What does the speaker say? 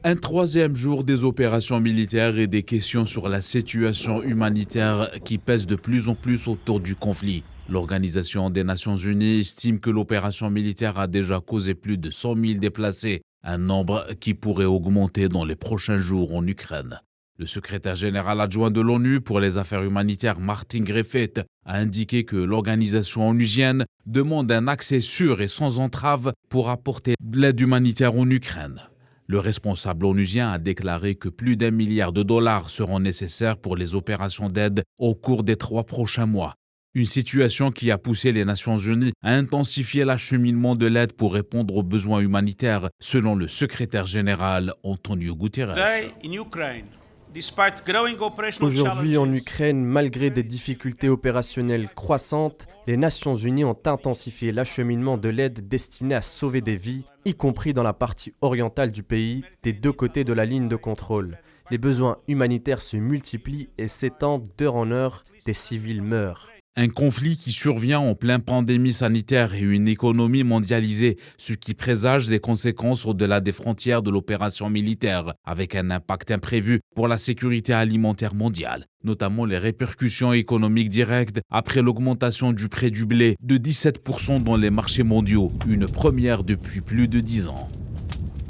Un troisième jour des opérations militaires et des questions sur la situation humanitaire qui pèsent de plus en plus autour du conflit. L'Organisation des Nations Unies estime que l'opération militaire a déjà causé plus de 100 000 déplacés, un nombre qui pourrait augmenter dans les prochains jours en Ukraine. Le secrétaire général adjoint de l'ONU pour les affaires humanitaires, Martin Griffiths, a indiqué que l'organisation onusienne demande un accès sûr et sans entrave pour apporter de l'aide humanitaire en Ukraine. Le responsable onusien a déclaré que plus d'1 milliard de dollars seront nécessaires pour les opérations d'aide au cours des 3 prochains mois. Une situation qui a poussé les Nations Unies à intensifier l'acheminement de l'aide pour répondre aux besoins humanitaires, selon le secrétaire général Antonio Guterres. Aujourd'hui en Ukraine, malgré des difficultés opérationnelles croissantes, les Nations Unies ont intensifié l'acheminement de l'aide destinée à sauver des vies, y compris dans la partie orientale du pays, des deux côtés de la ligne de contrôle. Les besoins humanitaires se multiplient et s'étendent d'heure en heure, des civils meurent. Un conflit qui survient en pleine pandémie sanitaire et une économie mondialisée, ce qui présage des conséquences au-delà des frontières de l'opération militaire, avec un impact imprévu pour la sécurité alimentaire mondiale, notamment les répercussions économiques directes après l'augmentation du prix du blé de 17% dans les marchés mondiaux, une première depuis plus de 10 ans.